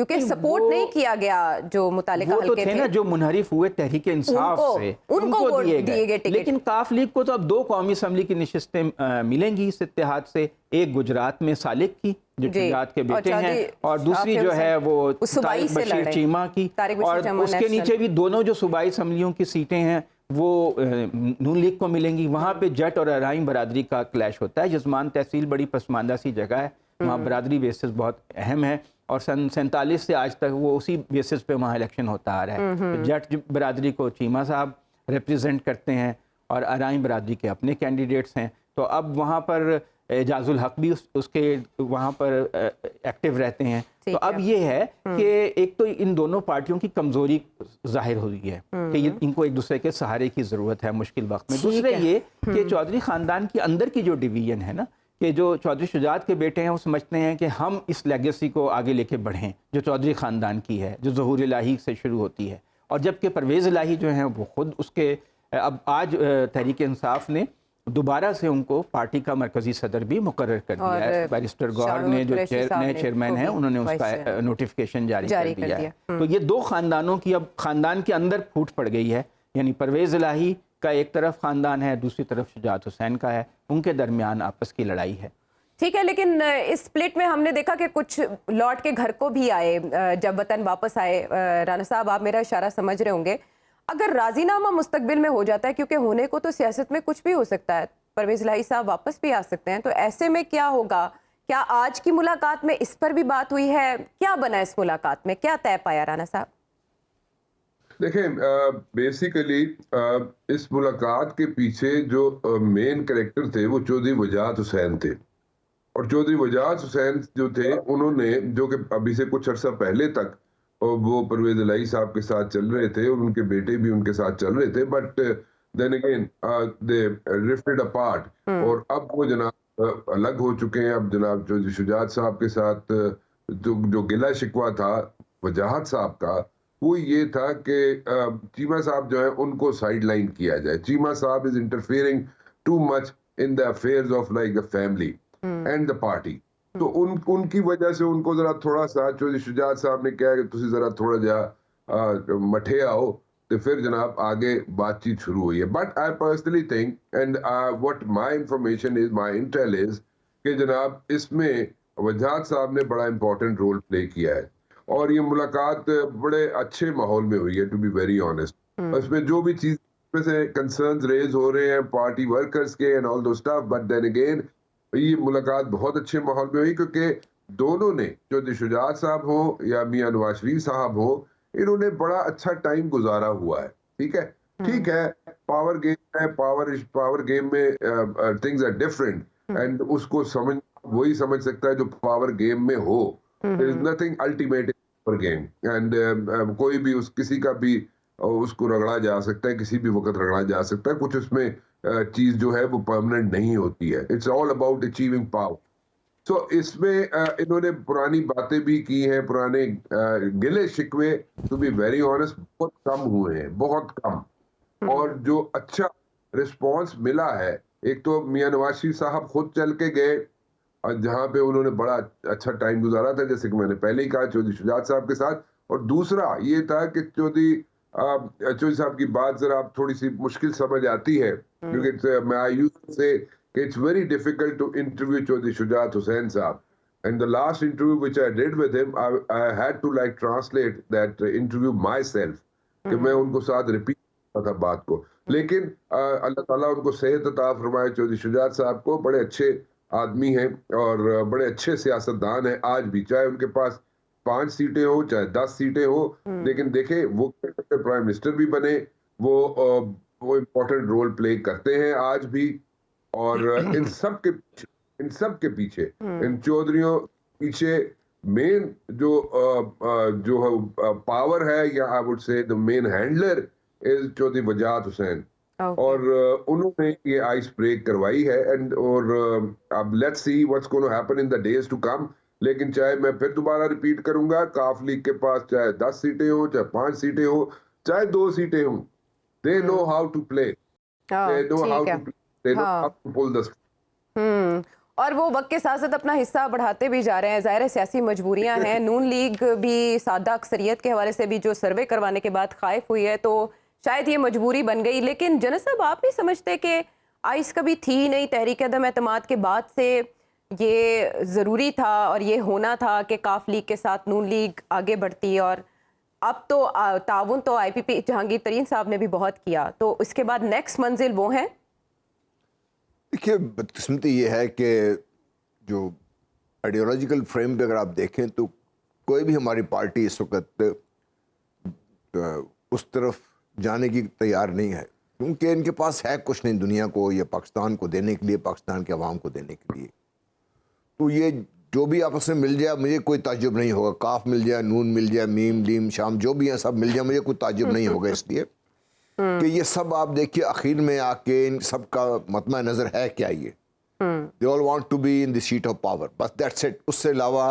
کیونکہ سپورٹ نہیں کیا گیا جو متعلقہ وہ تو حلقے تھے نا جو منحرف ہوئے تحریک انصاف سے، ان کو دیے گئے ٹکٹ. لیکن کاف لیگ کو تو اب 2 قومی اسمبلی کی نشستیں ملیں گی اس اتحاد سے، ایک گجرات میں سالک کی جو شجاعت کے بیٹے ہیں، اور دوسری جو ہے وہ طارق بشیر چیمہ کی، اور اس کے نیچے بھی دونوں جو صوبائی اسمبلیوں کی سیٹیں ہیں وہ نون لیگ کو ملیں گی. وہاں پہ جٹ اور ارائیں برادری کا کلیش ہوتا ہے. جزمان تحصیل بڑی پسماندہ سی جگہ ہے، وہاں برادری بیسس بہت اہم ہے، اور سن 47 سے آج تک وہ اسی بیسس پہ وہاں الیکشن ہوتا آ رہا ہے. جٹ برادری کو چیمہ صاحب ریپریزنٹ کرتے ہیں اور ارائیں برادری کے اپنے کینڈیڈیٹس ہیں. تو اب وہاں پر اعجاز الحق بھی اس کے وہاں پر ایکٹیو رہتے ہیں. تو اب یہ ہے کہ ایک تو ان دونوں پارٹیوں کی کمزوری ظاہر ہوئی ہے کہ ان کو ایک دوسرے کے سہارے کی ضرورت ہے مشکل وقت میں. دوسرے یہ کہ چودھری خاندان کی اندر کی جو ڈویژن ہے نا، کہ جو چودھری شجاعت کے بیٹے ہیں وہ سمجھتے ہیں کہ ہم اس لیگیسی کو آگے لے کے بڑھیں جو چودھری خاندان کی ہے، جو ظہور الہی سے شروع ہوتی ہے، اور جبکہ پرویز الہی جو ہیں وہ خود اس کے اب آج تحریک انصاف نے دوبارہ سے ان کو پارٹی کا مرکزی صدر بھی مقرر کر دیا ہے. بیرسٹر گوہر نے جو نئے چیئرمین ہیں انہوں نے اس کا نوٹیفیکیشن جاری کر دیا ہے. تو یہ 2 خاندانوں کی اب خاندان کے اندر پھوٹ پڑ گئی ہے، یعنی پرویز الہی کا ایک طرف خاندان ہے، دوسری طرف شجاعت حسین کا ہے، ان کے درمیان آپس کی لڑائی ہے. ٹھیک ہے، لیکن اس سپلٹ میں ہم نے دیکھا کہ کچھ لوٹ کے گھر کو بھی آئے جب وطن واپس آئے. رانا صاحب آپ میرا اشارہ سمجھ رہے ہوں گے. اگر راضی نامہ مستقبل میں ہو جاتا ہے، کیونکہ ہونے کو تو سیاست میں کچھ بھی ہو سکتا ہے، پرویز الہی صاحب واپس بھی آ سکتے ہیں، تو ایسے میں کیا ہوگا؟ کیا آج کی ملاقات میں اس پر بھی بات ہوئی ہے؟ کیا بنا اس ملاقات میں؟ کیا طے پایا رانا صاحب؟ دیکھیں بیسیکلی اس ملاقات کے پیچھے جو مین کریکٹر تھے وہ چودھری وجاہت حسین تھے. اور چودھری وجاہت حسین جو تھے انہوں نے، جو کہ ابھی سے کچھ عرصہ پہلے تک وہ پرویز الہی صاحب کے ساتھ چل رہے تھے اور ان کے بیٹے بھی ان کے ساتھ چل رہے تھے، but then again they drifted apart, اور اب وہ جناب الگ ہو چکے ہیں. اب جناب چودھری شجاعت صاحب کے ساتھ جو گلہ شکوہ تھا وجاہت صاحب کا، وہ یہ تھا کہ چیمہ صاحب جو ہے ان کو سائیڈ لائن کیا جائے. چیمہ صاحب is interfering too much in the affairs of like the family and the party. تو ان کی وجہ سے ان کو ذرا تھوڑا سا چودھری شجاعت صاحب نے کہا کہ تسی ذرا تھوڑا جا مٹھے آؤ، تو پھر جناب آگے بات چیت شروع ہوئی ہے. But I personally think and what my information is, my intel is, کہ جناب اس میں وجاہت صاحب نے بڑا امپورٹنٹ رول پلے کیا ہے، اور یہ ملاقات بڑے اچھے ماحول میں ہوئی ہے، ٹو بی ویری آنیسٹ. اس میں جو بھی چیز میں سے کنسرنز ریز ہو رہے ہیں پارٹی ورکرز کے and all the stuff, but then again یہ ملاقات بہت اچھے ماحول میں ہوئی، کیونکہ دونوں نے، چودھری شجاعت صاحب ہو یا میاں نواز شریف صاحب ہو، انہوں نے بڑا اچھا ٹائم گزارا ہوا ہے. ٹھیک ہے پاور گیم ہے، پاور گیم میں تھنگز آر ڈفرنٹ، اینڈ اس کو وہی سمجھ سکتا ہے جو پاور گیم میں ہو. there is nothing ultimate in power game, and کوئی بھی کسی کا بھی اس کو رگڑا جا سکتا ہے، کسی بھی وقت رگڑا جا سکتا ہے. کچھ اس میں چیز جو ہے وہ پرماننٹ نہیں ہوتی ہے. It's all about achieving power. So اس میں انہوں نے پرانی باتیں بھی کی ہیں، پرانے گلے شکوے ٹو بی ویری آنیسٹ بہت کم ہوئے ہیں، بہت کم. اور جو اچھا رسپانس ملا ہے، ایک تو میاں نواز شریف صاحب خود چل کے گئے جہاں پہ انہوں نے بڑا اچھا ٹائم گزارا تھا، جیسے کہ میں نے پہلے ہی کہا چودھری شجاعت صاحب کے ساتھ. اور دوسرا یہ تھا کہ چودھری صاحب کی بات ذرا تھوڑی سی مشکل سمجھ آتی ہے، کیونکہ میں آئی یوز ٹو سے کہ it's very difficult to interview Chaudhry Shujaat Hussain صاحب. And the last interview which I did with him, I had to like translate that interview myself کہ میں ان کو ساتھ ریپیٹ کرتا تھا بات کو. لیکن اللہ تعالیٰ ان کو صحت عطا فرمائے چودھری شجاعت صاحب کو. بڑے اچھے آدمی ہیں اور بڑے اچھے سیاستدان ہیں آج بھی، چاہے ان کے پاس 5 سیٹیں ہو چاہے 10 سیٹیں ہو. لیکن دیکھیں وہ پرائم منسٹر بھی بنے، وہ امپورٹنٹ رول پلے کرتے ہیں آج بھی. اور ان سب کے پیچھے ان چودھریوں پیچھے مین جو پاور ہے، یا I would say the main handler is Chaudhry Wajahat Hussain. اور انہوں نے یہ آئس بریک کروائی ہے. اور اب let's see what's going to happen in the days to come. لیکن چاہے میں پھر دوبارہ ریپیٹ کروں گا، کاف لیگ کے پاس چاہے 10 سیٹیں ہوں، چاہے 5 سیٹیں ہوں، چاہے 2 سیٹیں ہوں، they know how to play. They know how to play. They know how to pull the اور وہ وقت کے ساتھ ساتھ اپنا حصہ بڑھاتے بھی جا رہے ہیں. ظاہر ہے سیاسی مجبوریاں ہیں. نون لیگ بھی سادہ اکثریت کے حوالے سے بھی جو سروے کروانے کے بعد خائف ہوئی ہے تو شاید یہ مجبوری بن گئی. لیکن جنرل صاحب آپ نہیں سمجھتے کہ آئس کبھی تھی نہیں, تحریک عدم اعتماد کے بعد سے یہ ضروری تھا اور یہ ہونا تھا کہ کاف لیگ کے ساتھ نون لیگ آگے بڑھتی, اور اب تو تعاون تو آئی پی پی جہانگیر ترین صاحب نے بھی بہت کیا, تو اس کے بعد نیکسٹ منزل وہ ہیں. دیکھیے بدقسمتی یہ ہے کہ جو آئیڈیالوجیکل فریم پہ اگر آپ دیکھیں تو کوئی بھی ہماری پارٹی اس وقت اس طرف جانے کی تیار نہیں ہے, کیونکہ ان کے پاس ہے کچھ نہیں دنیا کو یا پاکستان کو دینے کے لیے, پاکستان کے عوام کو دینے کے لیے. تو یہ جو بھی آپس میں مل جائے مجھے کوئی تعجب نہیں ہوگا, کاف مل جائے, نون مل جائے, میم لیم شام جو بھی ہیں سب مل جائے, مجھے کوئی تعجب نہیں ہوگا, اس لیے کہ یہ سب آپ دیکھیے اخیر میں آ کے ان سب کا مطمع نظر ہے کیا, یہ they all want to be in the seat of power, بس that's it. اس سے علاوہ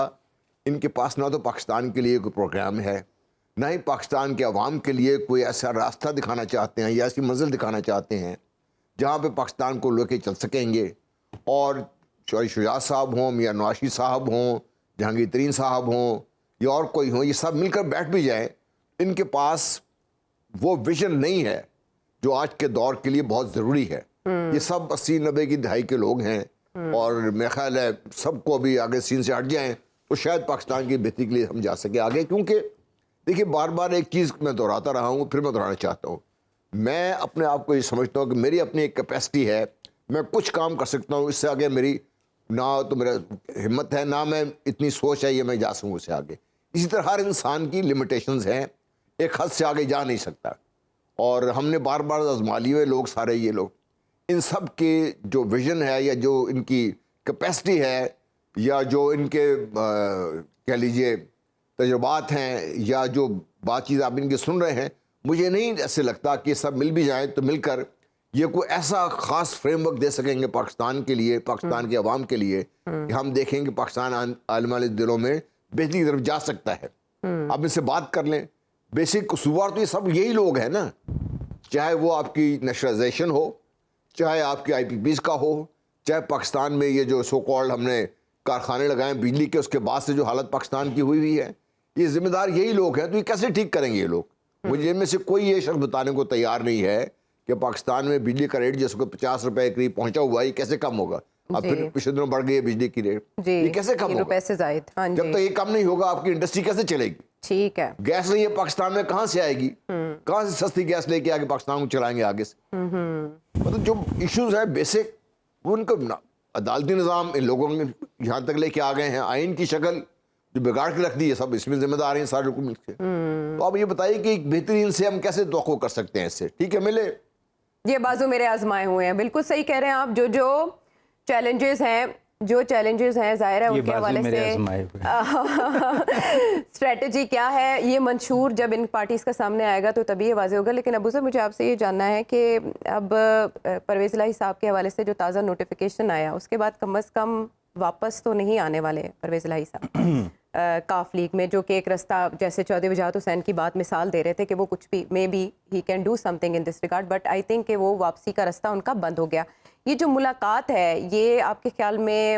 ان کے پاس نہ تو پاکستان کے لیے کوئی پروگرام ہے, نہ ہی پاکستان کے عوام کے لیے کوئی ایسا راستہ دکھانا چاہتے ہیں یا ایسی منزل دکھانا چاہتے ہیں جہاں پہ پاکستان کو لے کے چل سکیں گے. اور شجاعت صاحب ہوں یا نواز شریف صاحب ہوں, جہانگیر ترین صاحب ہوں یا اور کوئی ہوں, یہ سب مل کر بیٹھ بھی جائیں, ان کے پاس وہ ویژن نہیں ہے جو آج کے دور کے لیے بہت ضروری ہے. یہ سب 80-90 کی دہائی کے لوگ ہیں, اور میرا خیال ہے سب کو بھی آگے سین سے ہٹ جائیں تو شاید پاکستان کی بہتری کے لیے ہم جا سکیں آگے. کیونکہ دیکھیے بار بار ایک چیز میں دہراتا رہا ہوں, پھر میں دہرانا چاہتا ہوں, میں اپنے آپ کو یہ سمجھتا ہوں کہ میری اپنی ایک کیپیسٹی ہے, میں کچھ کام کر سکتا ہوں, اس سے آگے میری نہ تو میرا ہمت ہے, نہ میں اتنی سوچ ہے یہ میں جا سکوں اس سے آگے. اسی طرح ہر انسان کی لمیٹیشنز ہیں, ایک حد سے آگے جا نہیں سکتا. اور ہم نے بار بار آزما لیے ہوئے لوگ سارے یہ لوگ, ان سب کے جو ویژن ہے یا جو ان کی کیپیسٹی ہے یا جو ان کے کہہ لیجئے تجربات ہیں یا جو بات چیز آپ ان کے سن رہے ہیں, مجھے نہیں ایسے لگتا کہ سب مل بھی جائیں تو مل کر یہ کوئی ایسا خاص فریم ورک دے سکیں گے پاکستان کے لیے, پاکستان کے عوام کے لیے, کہ ہم دیکھیں کہ پاکستان عالم والے دلوں میں بہتری کی طرف جا سکتا ہے. آپ ان سے بات کر لیں, بیسک قصور تو یہ سب یہی لوگ ہیں نا, چاہے وہ آپ کی نیشنلائزیشن ہو, چاہے آپ کی آئی پی پیز کا ہو, چاہے پاکستان میں یہ جو سو کالڈ ہم نے کارخانے لگائے بجلی کے, اس کے بعد سے جو حالت پاکستان کی ہوئی ہے, یہ ذمہ دار یہی لوگ ہیں. تو یہ کیسے ٹھیک کریں گے یہ لوگ؟ مجھے ان میں سے کوئی یہ شخص بتانے کو تیار نہیں ہے کہ پاکستان میں بجلی کا ریٹ جس کو 50 روپے قریب پہنچا ہوا ہے, یہ کیسے کم ہوگا. اب پھر پچھلے دنوں بڑھ گئی ہے بجلی کی ریٹ, یہ کیسے کم ہوگا؟ روپے سے زائد. جب تک یہ کم نہیں ہوگا آپ کی انڈسٹری کیسے چلے گی؟ ٹھیک ہے, گیس نہیں ہے پاکستان میں, کہاں سے آئے گی؟ کہاں سے سستی گیس لے کے آگے پاکستان کو چلائیں گے آگے سے؟ مطلب جو ایشوز ہیں بیسک, وہ ان کا عدالتی نظام ان لوگوں نے یہاں تک لے کے آ گئے ہیں, آئین کی شکل جو بگاڑ کے رکھ دی ہے, سب اس میں ذمہ دار ہیں سارے لوگ مل کے. تو آپ یہ بتائیے کہ ایک بہترین سے ہم کیسے توقع کر سکتے ہیں اس سے؟ ٹھیک ہے ملے, یہ بازو میرے آزمائے ہوئے ہیں. بالکل صحیح کہہ رہے ہیں آپ. جو چیلنجز ہیں ظاہر ہے ان کے حوالے سے اسٹریٹجی کیا ہے, یہ منشور جب ان پارٹیز کا سامنے آئے گا تو تبھی یہ واضح ہوگا. لیکن ابو صاحب مجھے آپ سے یہ جاننا ہے کہ اب پرویز الہی صاحب کے حوالے سے جو تازہ نوٹیفیکیشن آیا, اس کے بعد کم از کم واپس تو نہیں آنے والے پرویز الہی صاحب کاف لیگ میں, جو کہ ایک رستہ جیسے چودھری وجاہت حسین کی بات مثال دے رہے تھے کہ وہ کچھ بھی maybe he can do something in this regard, but I think کہ وہ واپسی کا رستہ ان کا بند ہو گیا. یہ جو ملاقات ہے یہ آپ کے خیال میں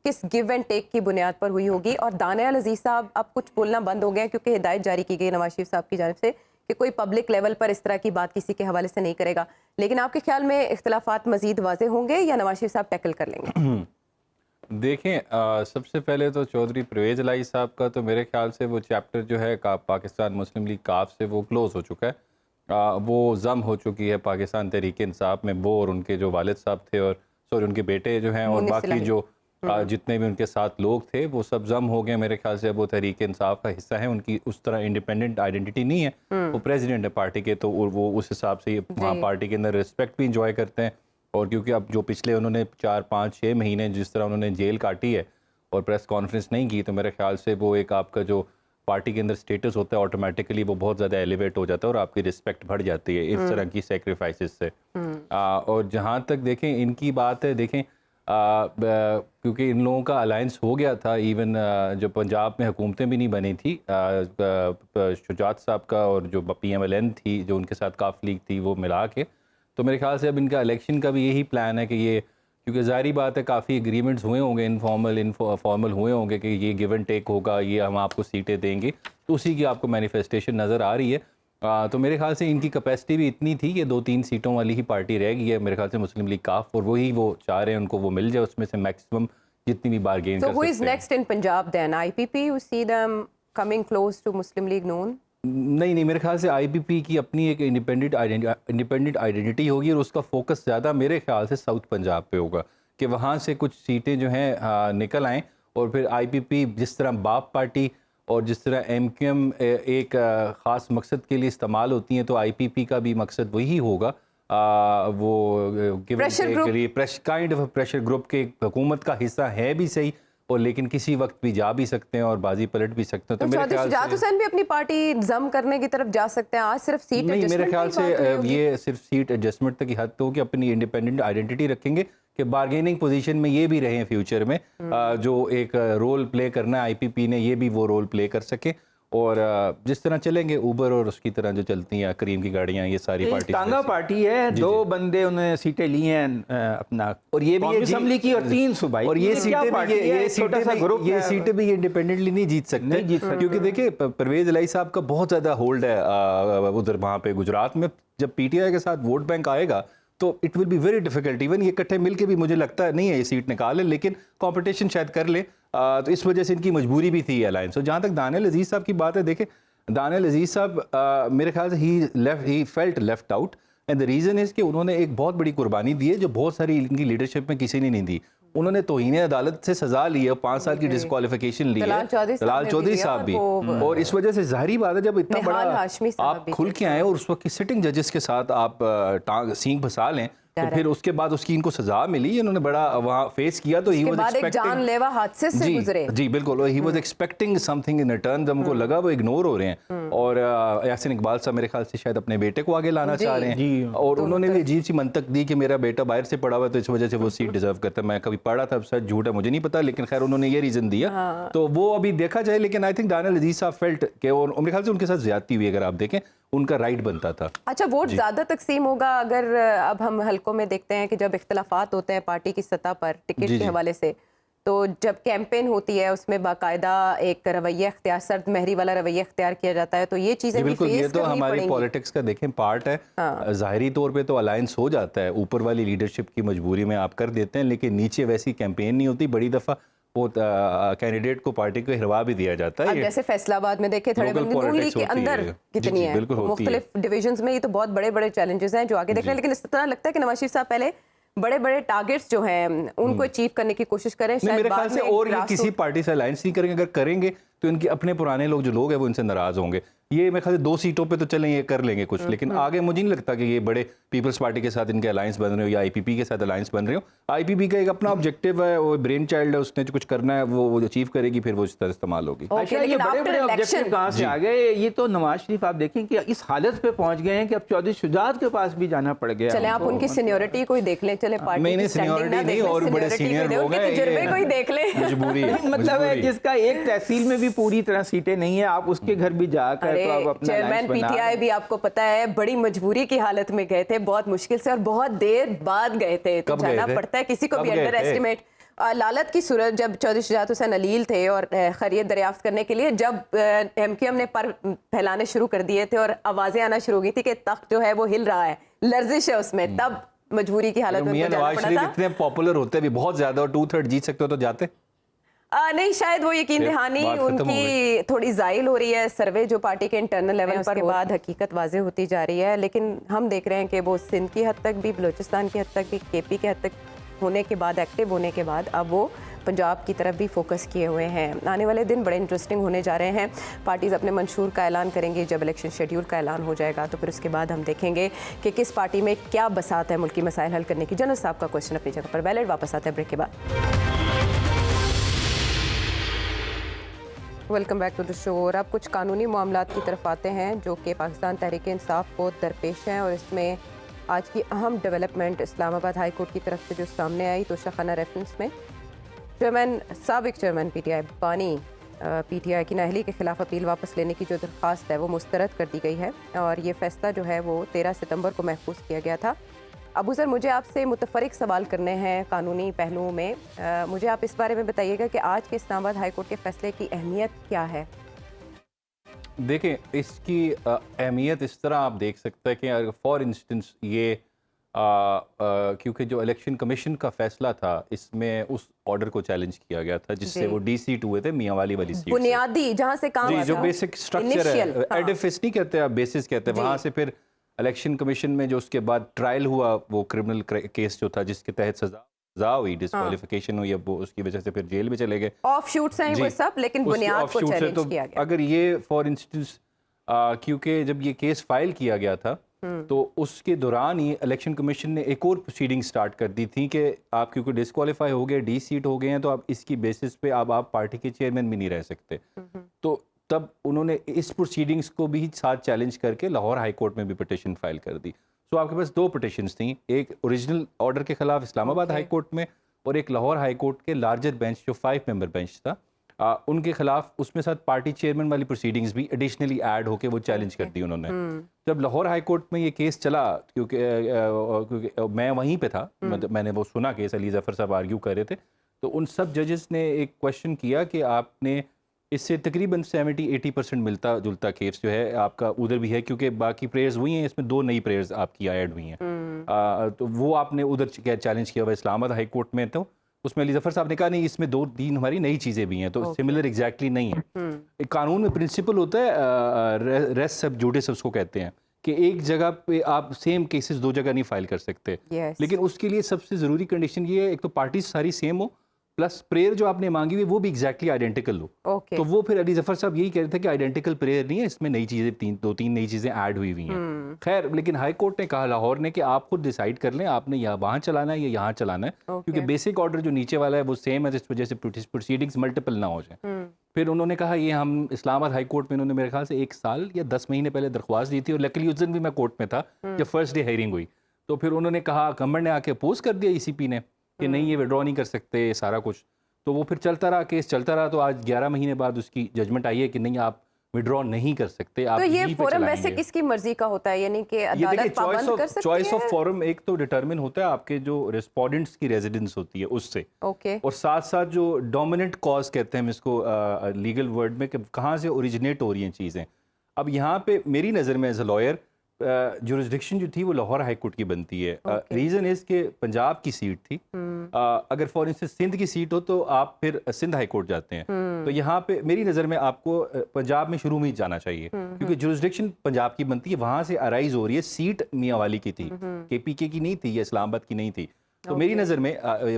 کس گیو اینڈ ٹیک کی بنیاد پر ہوئی ہوگی؟ اور دانیال عزیز صاحب اب کچھ بولنا بند ہو گیا کیونکہ ہدایت جاری کی گئی نواز شریف صاحب کی جانب سے کہ کوئی پبلک لیول پر اس طرح کی بات کسی کے حوالے سے نہیں کرے گا. لیکن آپ کے خیال میں اختلافات مزید واضح ہوں گے یا نواز شریف صاحب ٹیکل کر لیں گے؟ دیکھیں, سب سے پہلے تو چودھری پرویز الہی صاحب کا تو میرے خیال سے وہ چیپٹر جو ہے پاکستان مسلم لیگ کاف سے وہ کلوز ہو چکا ہے. وہ ضم ہو چکی ہے پاکستان تحریک انصاف میں. وہ اور ان کے جو والد صاحب تھے اور ان کے بیٹے جو ہیں اور باقی جو جتنے بھی ان کے ساتھ لوگ تھے وہ سب ضم ہو گئے. میرے خیال سے اب وہ تحریک انصاف کا حصہ ہیں. ان کی اس طرح انڈیپینڈنٹ آئیڈینٹی نہیں ہے, وہ پریزیڈنٹ ہے پارٹی کے, تو وہ اس حساب سے وہاں پارٹی کے اندر رسپیکٹ بھی انجوائے کرتے ہیں. اور کیونکہ اب جو پچھلے انہوں نے 4-5-6 مہینے جس طرح انہوں نے جیل کاٹی ہے اور پریس کانفرنس نہیں کی, تو میرے خیال سے وہ ایک آپ کا جو پارٹی کے اندر سٹیٹس ہوتا ہے آٹومیٹکلی وہ بہت زیادہ ایلیویٹ ہو جاتا ہے اور آپ کی رسپیکٹ بڑھ جاتی ہے اس طرح کی سیکریفائسز سے. اور جہاں تک دیکھیں ان کی بات ہے, دیکھیں کیونکہ ان لوگوں کا الائنس ہو گیا تھا, ایون جو پنجاب میں حکومتیں بھی نہیں بنی تھی, شجاعت صاحب کا اور جو PMLN تھی جو ان کے ساتھ کاف لیگ تھی وہ ملا کے, تو میرے خیال سے اب ان کا الیکشن کا بھی یہی پلان ہے کہ یہ کیونکہ ظاہری بات ہے کافی ایگریمنٹس ہوئے ہوں گے, فارمل ہوئے ہوں گے کہ یہ گیو اینڈ ٹیک ہوگا, یہ ہم آپ کو سیٹیں دیں گے, تو اسی کی آپ کو مینیفیسٹیشن نظر آ رہی ہے. تو میرے خیال سے ان کی کیپیسٹی بھی اتنی تھی کہ 2-3 سیٹوں والی ہی پارٹی رہ گئی ہے میرے خیال سے مسلم لیگ کاف, اور وہی وہ چاہ رہے ہیں ان کو وہ مل جائے, اس میں سے میکسیمم جتنی بھی بارگین کر So who is سکتے ہیں. next in Punjab then? IPP, you see them coming close to Muslim League Noon? نہیں, میرے خیال سے آئی پی پی کی اپنی ایک انڈیپینڈنٹ آئیڈینٹی ہوگی, اور اس کا فوکس زیادہ میرے خیال سے ساؤتھ پنجاب پہ ہوگا کہ وہاں سے کچھ سیٹیں جو ہیں نکل آئیں, اور پھر آئی پی پی جس طرح باپ پارٹی اور جس طرح ایم کیو ایم ایک خاص مقصد کے لیے استعمال ہوتی ہیں, تو آئی پی پی کا بھی مقصد وہی ہوگا, وہ کائنڈ آف پریشر گروپ کے حکومت کا حصہ ہے بھی صحیح, اور لیکن کسی وقت بھی جا بھی سکتے ہیں اور بازی پلٹ بھی سکتے ہیں. تو میرے خیال شجاعت حسین بھی اپنی پارٹی ضم کرنے کی طرف جا سکتے ہیں, آج صرف سیٹ نہیں, میرے خیال سے یہ صرف سیٹ ایڈجسٹمنٹ تک کی حد تو کہ اپنی انڈیپینڈنٹ آئیڈینٹی رکھیں گے کہ بارگیننگ پوزیشن میں یہ بھی رہیں فیوچر میں, جو ایک رول پلے کرنا ہے آئی پی پی نے, یہ بھی وہ رول پلے کر سکے, اور جس طرح چلیں گے اوبر اور اس کی طرح جو چلتی ہیں کریم کی گاڑیاں, یہ ساری پارٹی ٹانگا پارٹی ہے, 2 بندے انہیں سیٹیں لی ہیں اپنا, اور یہ بھی اسمبلی کی اور 3 صوبائی, اور یہ سیٹیں بھی انڈیپینڈنٹلی نہیں جیت سکتے, کیونکہ دیکھیں پرویز الہی صاحب کا بہت زیادہ ہولڈ ہے ادھر وہاں پہ گجرات میں. جب پی ٹی آئی کے ساتھ ووٹ بینک آئے گا تو it will be very difficult, even یہ اکٹھے مل کے بھی مجھے لگتا ہے نہیں ہے یہ سیٹ نکالیں, لیکن کمپٹیشن شاید کر لیں, تو اس وجہ سے ان کی مجبوری بھی تھی الائنس. اور جہاں تک دانیال عزیز صاحب کی بات ہے, دیکھیں دانیال عزیز صاحب میرے خیال سے he felt left out, and the reason is کہ انہوں نے ایک بہت بڑی قربانی دی ہے جو بہت ساری ان کی لیڈرشپ میں کسی نے نہیں دی. انہوں نے توہین عدالت سے سزا لی ہے, 5 سال کی ڈسکوالیفیکیشن لی ہے, طلال چودھری صاحب بھی, اور اس وجہ سے ظاہری بات ہے جب اتنا بڑا آپ کھل کے آئیں اور اس وقت کی سٹنگ ججز کے ساتھ آپ سینگ پھنسا لیں, تو پھر اس کے بعد اس کی ان کو سزا ملی, انہوں نے بڑا وہاں فیس کیا, تو ہی واز ایکسپیکٹنگ جان لیوا حادثے سے گزرے. جی بالکل, he was expecting some thing in return, جب ان کو لگا وہ اگنور ہو رہے ہیں. اور یاسین اقبال صاحب میرے خیال سے شاید اپنے بیٹے کو آگے لانا چاہ رہے ہیں, اور انہوں نے بھی عجیب سی منطق دی کہ میرا بیٹا باہر سے پڑھا ہوا ہے تو اس وجہ سے وہ سیٹ ڈیزرو کرتا ہے. میں کبھی پڑھا تھا, سچ جھوٹ ہے مجھے نہیں پتا, لیکن خیر انہوں نے یہ ریزن دیا, تو وہ ابھی دیکھا جائے. لیکن آئی تھنک دانیال عزیز صاحب فیلٹ کہ میرے خیال سے ان کے ساتھ زیادتی ہوئی, اگر آپ دیکھیں ان کا رائٹ بنتا تھا. اچھا, ووٹ زیادہ تقسیم ہوگا اگر اب ہم حلقوں میں دیکھتے ہیں کہ جب اختلافات ہوتے ہیں پارٹی کی سطح پر ٹکٹ کے حوالے سے, تو جب کیمپین ہوتی ہے اس میں باقاعدہ ایک رویہ اختیار, سرد مہری والا رویہ اختیار کیا جاتا ہے, تو یہ چیزیں بھی فیس کرنی پڑیں گی. یہ تو ہماری پالیٹکس کا دیکھیں پارٹ ہے, ظاہری طور پہ تو الائنس ہو جاتا ہے, اوپر والی لیڈرشپ کی مجبوری میں آپ کر دیتے ہیں, لیکن نیچے ویسی کیمپین نہیں ہوتی. بڑی دفعہ وہ کینڈیڈیٹ کو پارٹی کو ہروا بھی دیا جاتا ہے. جیسے فیصلہ آباد میں دیکھیں تھوڑے نون لیگ کے اندر کتنی ہے, مختلف ڈویژنز میں, یہ تو بہت بڑے بڑے چیلنجز ہیں جو آگے دیکھ رہے ہیں. لیکن اس طرح لگتا ہے کہ نواز شریف صاحب پہلے بڑے بڑے ٹارگیٹس جو ہیں ان کو اچیو کرنے کی کوشش کریں. میرے خیال سے اور یہ کسی پارٹی سے الائنس نہیں کریں گے, اگر کریں گے تو ان کے اپنے پرانے لوگ جو لوگ ہیں وہ ان سے ناراض ہوں گے. یہ میرے خیال سے 2 سیٹوں پہ تو چلیں یہ کر لیں گے کچھ, لیکن آگے مجھے نہیں لگتا کہ یہ بڑے پیپلز پارٹی کے ساتھ ان کے الائنس بن رہے ہو یا آئی پی پی کے ساتھ الائنس بن رہے ہو. آئی پی پی کا ایک اپنا آبجیکٹیو ہے, وہ برین چائلڈ ہے, اس نے جو کچھ کرنا ہے وہ اچیو کرے گی, پھر وہ اس طرح استعمال ہوگی. اچھا, یہ بڑے بڑے آبجیکٹیو کہاں سے آ گئے؟ یہ تو نواز شریف آپ دیکھیں کہ اس حالت پہ پہنچ گئے ہیں کہ اب چودھری شجاعت کے پاس بھی جانا پڑ گیا. چلیں آپ ان کی سینیورٹی کو ہی دیکھ لیں, چلیں پارٹی کی سینیورٹی نہیں اور بڑے سینئر ہو گئے, تجربے کو ہی دیکھ لیں. مجبوری مطلب ہے جس کا ایک تحصیل میں بھی پوری طرح سیٹیں نہیں ہیں, آپ اس کے گھر بھی جا کر تو آپ اپنا چیئرمین پی ٹی آئی بھی آپ کو پتا ہے بڑی مجبوری کی حالت میں گئے تھے, بہت مشکل سے اور بہت دیر بعد گئے تھے, تو جانا پڑتا ہے کسی کو بھی انڈر ایسٹیمیٹ. لالت کی صورت جب چودھری شجاعت حسین علیل تھے اور خیریت دریافت کرنے کے لیے جب ایم کیو ایم نے پر پھیلانے شروع کر دیے تھے اور آوازیں آنا شروع ہو گئی تھی کہ تخت جو ہے وہ ہل رہا ہے, لرزش ہے اس میں, تب مجبوری کی حالت میں جانا پڑا تھا. اتنے پاپولر ہوتے بھی بہت زیادہ اور 2/3 جیت سکتے ہو تو جاتے نہیں, شاید وہ یقین دہانی ان کی تھوڑی زائل ہو رہی ہے. سروے جو پارٹی کے انٹرنل لیول پر کے بعد حقیقت واضح ہوتی جا رہی ہے, لیکن ہم دیکھ رہے ہیں کہ وہ سندھ کی حد تک بھی, بلوچستان کی حد تک بھی, کے پی کے حد تک ہونے کے بعد, ایکٹیو ہونے کے بعد اب وہ پنجاب کی طرف بھی فوکس کیے ہوئے ہیں. آنے والے دن بڑے انٹرسٹنگ ہونے جا رہے ہیں. پارٹیز اپنے منشور کا اعلان کریں گی, جب الیکشن شیڈیول کا اعلان ہو جائے گا تو پھر اس کے بعد ہم دیکھیں گے کہ کس پارٹی میں کیا بساط ہے ملکی مسائل حل کرنے کی. جنرل صاحب کا کوشچن اپنی جگہ پر ویلڈ, واپس آتا ہے بریک کے بعد. ویلکم بیک ٹو دا شو. اور اب کچھ قانونی معاملات کی طرف آتے ہیں جو کہ پاکستان تحریک انصاف کو درپیش ہیں, اور اس میں آج کی اہم ڈیولپمنٹ اسلام آباد ہائی کورٹ کی طرف سے جو سامنے آئی توشہ خانہ ریفرنس میں سابق چیئرمین پی ٹی آئی بانی پی ٹی آئی کی نااہلی کے خلاف اپیل واپس لینے کی جو درخواست ہے وہ مسترد کر دی گئی ہے, اور یہ فیصلہ جو ہے وہ 13 ستمبر کو محفوظ کیا گیا تھا. ابو سر مجھے آپ سے متفرق سوال کرنے ہیں قانونی پہلوؤں میں. مجھے آپ اس بارے میں بتائیے گا کہ آج کے اسلام آباد ہائی کورٹ کے فیصلے کی اہمیت کیا ہے؟ دیکھیں اس کی اہمیت اس طرح آپ دیکھ سکتے ہیں کہ فار انسٹنس یہ کیونکہ جو الیکشن کمیشن کا فیصلہ تھا اس میں اس آرڈر کو چیلنج کیا گیا تھا جس سے وہ ڈی سیٹ ہوئے تھے میاں والی سیٹ، بنیادی جہاں سے کام جی جو بیسک اسٹرکچر ہے، ایڈیفس نہیں کہتے آپ، بیسس کہتے ہیں. وہاں سے پھر الیکشن کمیشن میں جو اس کے بعد ٹرائل ہوا وہ کرمنل کیس جو تھا جس کے تحت سزا ہوئی، ڈسکوالیفیکیشن ہوئی، اب وہ اس کی وجہ سے پھر جیل میں چلے گئے. آف شوٹس ہیں وہ سب، لیکن بنیاد کو چیلنج کیا گیا. اگر یہ فار انسٹنس کیونکہ جب یہ کیس فائل کیا گیا تھا تو اس کے دوران ہی الیکشن کمیشن نے ایک اور پروسیڈنگ سٹارٹ کر دی تھی کہ آپ کیونکہ ڈسکوالیفائی ہو گئے، ڈی سیٹ ہو گئے ہیں، تو آپ اس کی بیسس پہ آپ پارٹی کے چیئرمین بھی نہیں رہ سکتے. تو تب انہوں نے اس پروسیڈنگز کو بھی ساتھ چیلنج کر کے لاہور ہائی کورٹ میں بھی پٹیشن فائل کر دی. سو آپ کے پاس 2 پٹیشنز تھیں، ایک اوریجنل آرڈر کے خلاف اسلام آباد ہائی کورٹ میں اور ایک لاہور ہائی کورٹ کے لارجر بینچ جو 5 ممبر بینچ تھا ان کے خلاف. اس میں ساتھ پارٹی چیئرمین والی پروسیڈنگز بھی ایڈیشنلی ایڈ ہو کے وہ چیلنج کر دی انہوں نے. جب لاہور ہائی کورٹ میں یہ کیس چلا، کیونکہ میں وہیں پہ تھا، میں نے وہ سنا کیس، علی ظفر صاحب آرگیو کر رہے تھے، تو ان سب ججز نے ایک کویشچن کیا کہ آپ نے اس سے تقریباً 70-80% ملتا جلتا کیس جو ہے آپ کا ادھر بھی ہے، کیونکہ باقی پریئرز ہوئی ہیں، اس میں 2 نئی پریئرز آپ کی ایڈ ہوئی ہیں، تو وہ آپ نے ادھر چیلنج کیا ہوا اسلام آباد ہائی کورٹ میں. تو اس میں علی ظفر صاحب نے کہا نہیں، اس میں 2-3 ہماری نئی چیزیں بھی ہیں، تو سملر ایگزیکٹلی نہیں ہے. قانون میں پرنسپل ہوتا ہے ریس سب جوڈس اس کو کہتے ہیں کہ ایک جگہ پہ آپ سیم کیسز 2 جگہ نہیں فائل کر سکتے. لیکن اس کے لیے سب سے ضروری کنڈیشن یہ ہے ایک تو پارٹیز ساری سیم ہو، پلس پریئر جو آپ نے مانگی ہوئی وہ بھی ایگزیکٹلی آئیڈینٹیکل ہو. تو وہ پھر علی ظفر صاحب یہی کہہ رہے تھے کہ آئیڈینٹیکل پریئر نہیں ہے، اس میں نئی چیزیں 2-3 نئی چیزیں ایڈ ہوئی ہوئی ہیں. خیر لیکن ہائی کورٹ نے کہا لاہور نے کہ آپ خود ڈیسائیڈ کر لیں آپ نے وہاں چلانا ہے یا یہاں چلانا ہے، کیونکہ بیسک آرڈر جو نیچے والا ہے وہ سیم ہے، جس وجہ سے پروسیڈنگز ملٹیپل نہ ہو جائیں. پھر انہوں نے کہا یہ ہم اسلام آباد ہائی کورٹ میں انہوں نے میرے خیال سے 1 سال یا 10 مہینے پہلے درخواست دی تھی، اور لکلی اس دن بھی میں کورٹ میں تھا جب فرسٹ ڈے ہیئرنگ ہوئی. تو پھر انہوں نے کہا، گورنمنٹ نے آ کے اپوز کر دیا ECP نے کہ نہیں یہ وڈرا نہیں کر سکتے سارا کچھ. تو وہ پھر چلتا رہا، کیس چلتا رہا، تو آج 11 مہینے بعد اس کی ججمنٹ آئی ہے کہ نہیں آپ وڈرا نہیں کر سکتے. تو یہ فورم ویسے کس کی مرضی کا ہوتا ہے، یعنی کہ عدالت پابند کر سکتی ہے؟ چوائس آف فورم ایک تو ڈیٹرمن ہوتا ہے آپ کے جو ریسپونڈنٹس کی ریزیڈنس ہوتی ہے اس سے، اور ساتھ ساتھ جو ڈومیننٹ کاز کہتے ہیں ہم اس کو لیگل ورڈ میں، کہ کہاں سے اوریجنیٹ ہو رہی ہیں چیزیں. اب یہاں پہ میری نظر میں ایز اے لائر جورسڈکشن جو تھی وہ لاہور ہائی کورٹ کی بنتی ہے. ریزن از کہ پنجاب کی سیٹ تھی، اگر فار انسٹنس سندھ کی سیٹ ہو تو آپ پھر سندھ ہائی کورٹ جاتے ہیں. تو یہاں پہ میری نظر میں آپ کو پنجاب میں شروع میں ہی جانا چاہیے، کیونکہ جورسڈکشن پنجاب کی بنتی ہے، وہاں سے ارائز ہو رہی ہے. سیٹ میاں والی کی تھی، KPK کی نہیں تھی یا اسلام آباد کی نہیں تھی. تو میری نظر میں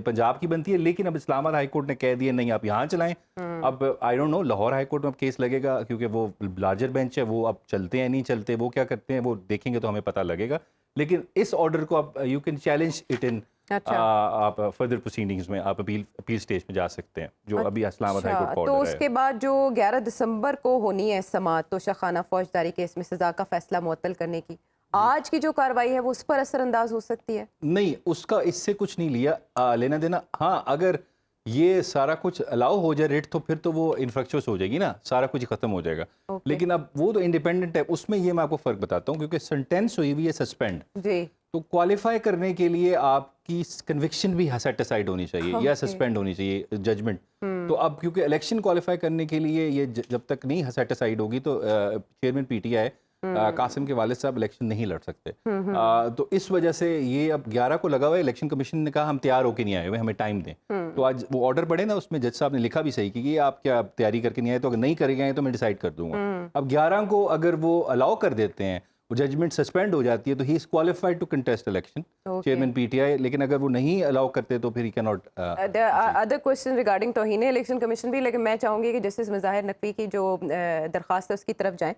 پنجاب کی بنتی ہے، لیکن اب اسلام آباد ہائی کورٹ نے کہہ دیا نہیں آپ یہاں چلائیں. اب I don't know Lahore high court میں اب کیس لگے گا، کیونکہ وہ لارجر بینچ ہے، وہ اب چلتے ہیں نہیں چلتے، وہ کیا کرتے ہیں وہ دیکھیں گے تو ہمیں پتہ لگے گا. لیکن اس آرڈر کو اب you can challenge it in آپ فردر پروسیڈنگز میں، آپ اپیل سٹیج میں جا سکتے ہیں، جو ابھی اسلام آباد ہائی کورٹ کا آرڈر ہے. تو اس کے بعد جو 11 دسمبر کو ہونی ہے سماعت توشہ خانہ فوجداری کیس میں سزا کا فیصلہ معطل کرنے کی، آج کی جو کارروائی ہے وہ اس پر اثر انداز ہو سکتی ہے؟ نہیں، اس کا اس سے کچھ نہیں لیا لینا دینا. ہاں اگر یہ سارا کچھ الاؤ ہو جائے ریٹ تو پھر تو وہ انفرکچوس ہو جائے گی نا، سارا کچھ ختم ہو جائے گا. لیکن اب وہ تو انڈیپینڈنٹ ہے، اس میں یہ میں آپ کو فرق بتاتا ہوں، کیونکہ سینٹینس ہوئی ہوئی ہے سسپینڈ، جی تو کوالیفائی کرنے کے لیے آپ کی کنوکشن بھی سیٹسفائڈ ہونی چاہیے یا سسپینڈ ہونی چاہیے ججمنٹ. تو اب کیونکہ الیکشن کوالیفائی کرنے کے لیے یہ جب تک نہیں سیٹسفائڈ ہوگی تو چیئرمین PTI قاسم کے والد صاحب الیکشن نہیں لڑ سکتے. تو اس وجہ سے یہ اب 11 کو لگا ہوا ہے. الیکشن کمیشن نے کہا ہم تیار ہو کے نہیں آئے ہوئے، ہمیں ٹائم دیں. تو آج وہ آرڈر پڑے نا، اس میں جج صاحب نے لکھا بھی صحیح کہ یہ آپ کیا تیاری کر کے نہیں آئے، تو اگر نہیں کرے گئے تو میں ڈیسائیڈ کر دوں گا. اب 11 کو اگر وہ الاؤ کر دیتے ہیں، وہ ججمنٹ سسپینڈ ہو جاتی ہے، تو he is qualified to contest election chairman PTI. لیکن اگر وہ نہیں الاؤ کرتے تو پھر ہی کی ناٹ. ادر کوسچن ریگارڈنگ توہین الیکشن کمیشن بھی، لیکن میں چاہوں گی کہ جسٹس مظاہر نقوی کی جو درخواست ہے اس کی طرف جائیں.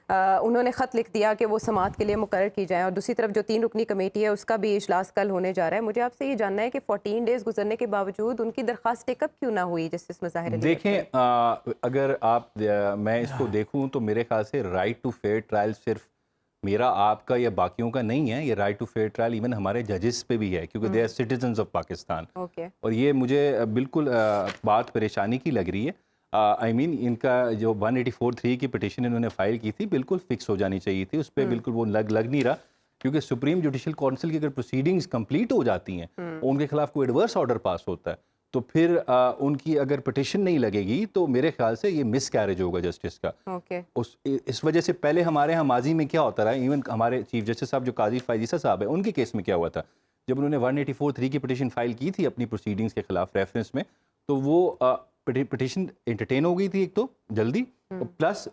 انہوں نے خط لکھ دیا کہ وہ سماعت کے لیے مقرر کی جائیں، اور دوسری طرف جو 3 رکنی کمیٹی ہے اس کا بھی اجلاس کل ہونے جا رہا ہے. مجھے آپ سے یہ جاننا ہے کہ 14 ڈیز گزرنے کے باوجود ان کی درخواست ٹیک اپ کیوں نہ ہوئی جسٹس مظاہر؟ دیکھیں اگر میں اس کو دیکھوں تو میرے خیال سے رائٹ ٹو فیئر ٹرائل صرف میرا آپ کا یا باقیوں کا نہیں ہے، یہ right to fair trial even ہمارے ججز پہ بھی ہے، کیونکہ they are citizens of Pakistan. اور یہ مجھے بالکل بات پریشانی کی لگ رہی ہے. آئی مین ان کا جو 184(3) کی پٹیشن انہوں نے فائل کی تھی بالکل فکس ہو جانی چاہیے تھی، اس پہ بالکل وہ لگ نہیں رہا. کیونکہ سپریم جوڈیشل کونسل کی اگر پروسیڈنگز کمپلیٹ ہو جاتی ہیں، ان کے خلاف کوئی ایڈورس آرڈر پاس ہوتا ہے، تو پھر ان کی اگر پٹیشن نہیں لگے گی تو میرے خیال سے یہ مس کیریج ہوگا جسٹس کا. اس وجہ سے پہلے ہمارے ہاں ماضی میں کیا ہوتا رہا، ایون ہمارے چیف جسٹس صاحب جو قاضی فائزیسا صاحب ہیں، ان کے کیس میں کیا ہوا تھا، جب انہوں نے 184(3) کی پٹیشن فائل کی تھی اپنی پروسیڈنگز کے خلاف ریفرنس میں، تو وہ پٹیشن انٹرٹین ہو گئی تھی ایک تو جلدی، پلس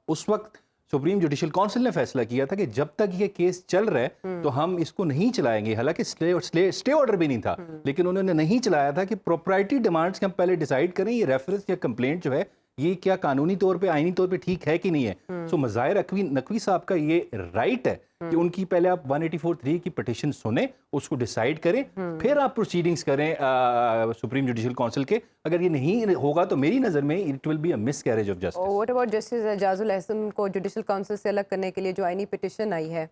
اس وقت سپریم جوڈیشل کونسل نے فیصلہ کیا تھا کہ جب تک یہ کیس چل رہا ہے تو ہم اس کو نہیں چلائیں گے. حالانکہ اسٹے آرڈر بھی نہیں تھا، لیکن انہوں نے نہیں چلایا تھا کہ پروپرائٹی ڈیمانڈس کے ہم پہلے ڈیسائیڈ کریں یہ ریفرنس یا کمپلینٹ جو ہے یہ کیا قانونی طور پہ آئینی طور پہ ٹھیک ہے کہ نہیں ہے. سو مظاہر نقوی صاحب کا یہ رائٹ ہے کہ ان کی پہلے آپ 184(3) کی پٹیشن سنیں، اس کو ڈیسائیڈ کریں، پھر آپ پروسیڈنگز کریں سپریم جوڈیشل کونسل کے. اگر یہ نہیں ہوگا تو میری نظر میں it will be a miscarriage of justice. What about justice Ijaz ul Ahsan کو جوڈیشل کونسل سے الگ کرنے کے لیے جو آئینی پٹیشن آئی ہے،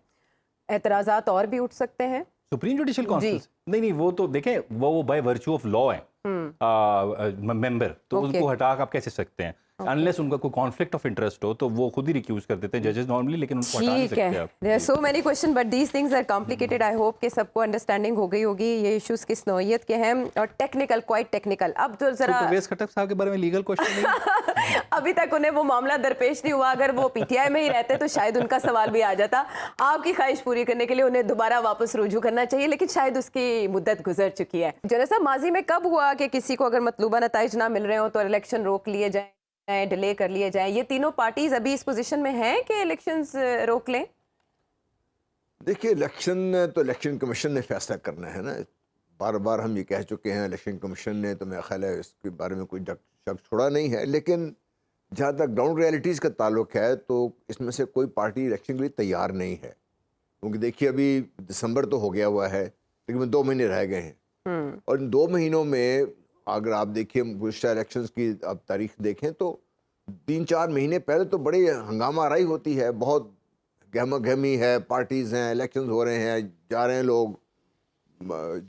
اعتراضات اور بھی اٹھ سکتے ہیں سپریم جوڈیشل کونسل؟ نہیں، وہ تو دیکھیں وہ بائی ورچو آف لا ہیں ممبر، تو ان کو ہٹا آپ کیسے سکتے ہیں انلیس ان کا کوئی کانفلکٹ آف انٹرسٹ ہو، تو وہ خود ہی ریکیوز کر دیتے ہیں ججز نارملی، لیکن ان کو ہٹا نہیں سکتے آپ. There are so many questions but these things are complicated. I hope کہ سب کو انڈرسٹینڈنگ ہو گئی ہوگی یہ ایشوز کس نوعیت کے ہیں اور ٹیکنیکل، کوائٹ ٹیکنیکل. اب تو ذرا پرویز خٹک صاحب کے بارے میں لیگل کوشچن نہیں ابھی تک انہیں وہ معاملہ درپیش نہیں ہوا. اگر وہ پی ٹی آئی میں ہی رہتے تو شاید ان کا سوال بھی آ جاتا. آپ کی خواہش پوری کرنے کے لیے انہیں دوبارہ واپس رجوع کرنا چاہیے، لیکن شاید اس کی مدت گزر چکی ہے. جنرل صاحب، ماضی میں کب ہوا کہ کسی کو اگر مطلوبہ نتائج نہ مل رہے ہوں تو الیکشن روک لیے جائیں، ڈیلے کر لیے جائیں؟ یہ تینوں پارٹیز ابھی اس پوزیشن میں ہیں کہ الیکشنز روک لیں؟ دیکھیے، الیکشن تو الیکشن کمیشن نے فیصلہ کرنا ہے نا. بار بار ہم یہ کہہ چکے ہیں الیکشن کمیشن نے، تو میرا خیال ہے اس کے بارے میں کوئی شک چھوڑا نہیں ہے. لیکن جہاں تک گراؤنڈ ریئلٹیز کا تعلق ہے تو اس میں سے کوئی پارٹی الیکشن کے لیے تیار نہیں ہے. کیونکہ دیکھیے ابھی دسمبر تو ہو گیا ہوا ہے، لیکن 2 مہینے رہ گئے ہیں، اور ان 2 مہینوں میں اگر آپ دیکھیں گزشتہ الیکشنز کی آپ تاریخ دیکھیں تو 3-4 مہینے پہلے تو بڑی ہنگامہ آرائی ہوتی ہے، بہت گہما گہمی ہے، پارٹیز ہیں، الیکشنز ہو رہے ہیں، جا رہے ہیں لوگ،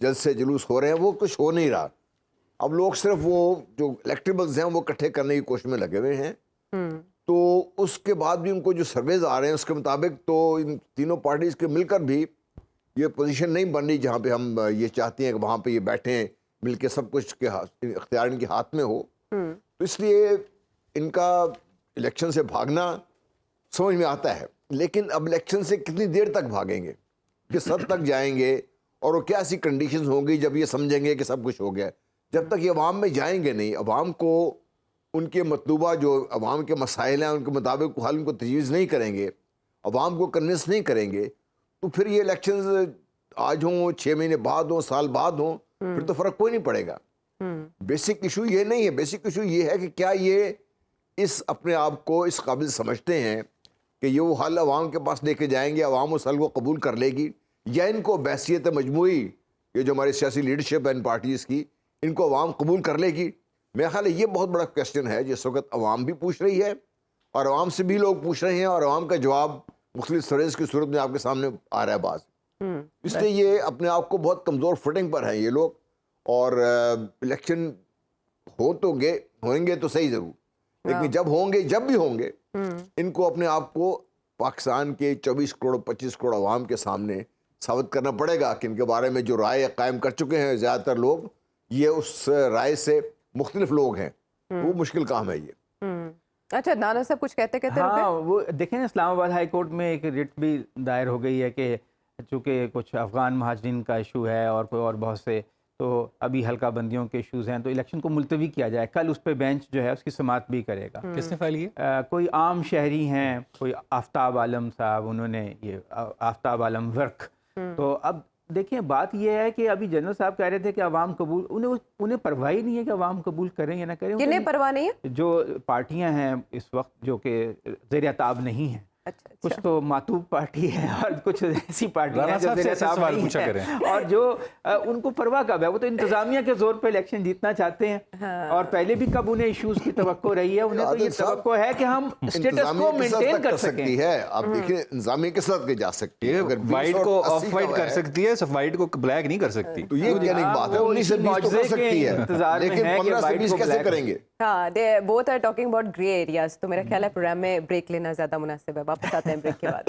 جلسے جلوس ہو رہے ہیں، وہ کچھ ہو نہیں رہا. اب لوگ صرف وہ جو الیکٹیبلز ہیں وہ اکٹھے کرنے کی کوشش میں لگے ہوئے ہیں. تو اس کے بعد بھی ان کو جو سرویز آ رہے ہیں اس کے مطابق تو ان تینوں پارٹیز کے مل کر بھی یہ پوزیشن نہیں بن رہی جہاں پہ ہم یہ چاہتے ہیں کہ وہاں پہ یہ بیٹھیں مل کے سب کچھ کے اختیار ان کے ہاتھ میں ہو. تو اس لیے ان کا الیکشن سے بھاگنا سمجھ میں آتا ہے. لیکن اب الیکشن سے کتنی دیر تک بھاگیں گے، کس حد تک جائیں گے، اور وہ کیا ایسی کنڈیشنز ہوں گی جب یہ سمجھیں گے کہ سب کچھ ہو گیا. جب تک یہ عوام میں جائیں گے نہیں، عوام کو ان کے مطلوبہ جو عوام کے مسائل ہیں ان کے مطابق حل ان کو تجویز نہیں کریں گے، عوام کو کنونس نہیں کریں گے، تو پھر یہ الیکشنز آج ہوں، 6 مہینے بعد ہوں، سال بعد ہوں، پھر تو فرق کوئی نہیں پڑے گا. بیسک ایشو یہ نہیں ہے. بیسک ایشو یہ ہے کہ کیا یہ اس اپنے آپ کو اس قابل سمجھتے ہیں کہ یہ وہ حل عوام کے پاس لے کے جائیں گے، عوام اس حل کو قبول کر لے گی، یا ان کو بحثیت مجموعی یہ جو ہماری سیاسی لیڈرشپ ہے ان پارٹیز کی، ان کو عوام قبول کر لے گی. میرا خیال ہے یہ بہت بڑا کویسچن ہے جس وقت عوام بھی پوچھ رہی ہے اور عوام سے بھی لوگ پوچھ رہے ہیں، اور عوام کا جواب مختلف سرویز کی صورت میں آپ کے سامنے آ رہا ہے بعض. اس لیے یہ اپنے آپ کو بہت کمزور فٹنگ پر ہیں یہ لوگ. اور الیکشن ہوں گے تو صحیح ضرور، لیکن جب بھی ہوں گے ان کو اپنے آپ کو پاکستان کے 24 کروڑ 25 کروڑ عوام کے سامنے ثابت کرنا پڑے گا کہ ان کے بارے میں جو رائے قائم کر چکے ہیں زیادہ تر لوگ، یہ اس رائے سے مختلف لوگ ہیں. وہ مشکل کام ہے یہ. اچھا، نانا صاحب کچھ کہتے ہاں، وہ دیکھیں اسلام آباد ہائی کورٹ میں ایک رٹ بھی دائر ہو گئی ہے کہ چونکہ کچھ افغان مہاجرین کا ایشو ہے اور کوئی اور بہت سے، تو ابھی حلقہ بندیوں کے ایشوز ہیں، تو الیکشن کو ملتوی کیا جائے. کل اس پہ بینچ جو ہے اس کی سماعت بھی کرے گا. کس نے فائل کیا؟ کوئی عام شہری ہیں، کوئی آفتاب عالم صاحب، انہوں نے یہ آفتاب عالم ورک. تو اب دیکھیں بات یہ ہے کہ ابھی جنرل صاحب کہہ رہے تھے کہ عوام قبول، انہیں پرواہ ہی نہیں ہے کہ عوام قبول کریں یا نہ کریں. کنہیں پرواہ نہیں ہے؟ جو پارٹیاں ہیں اس وقت جو کہ زیر عتاب نہیں ہیں، کچھ تو ماتوب پارٹی ہے اور کچھ ایسی پارٹیاں ہیں جو زیر عتاب نہیں ہیں، اور جو ان کو پرواہ کب ہے، وہ تو انتظامیہ کے زور پہ الیکشن جیتنا چاہتے ہیں. اور پہلے بھی کب انہیں ایشوز کی توقع رہی ہے، انہیں تو یہ توقع ہے کہ ہم اسٹیٹس کو مینٹین کر سکیں. آپ دیکھیں انتظامیہ کے ساتھ کے جا سکتی ہے، اگر وائٹ کو آف وائٹ کر سکتی ہے، وائٹ کو بلیک نہیں کر سکتی. تو یہ کہنے کی بات ہے 19 سے 20 تو کر سکتی ہے، لیکن 15 سے 20 کیسے کریں گے؟ ہاں، they both are talking about grey areas. تو میرا خیال ہے پروگرام میں بریک لینا زیادہ مناسب ہے. واپس آتے ہیں بریک کے بعد.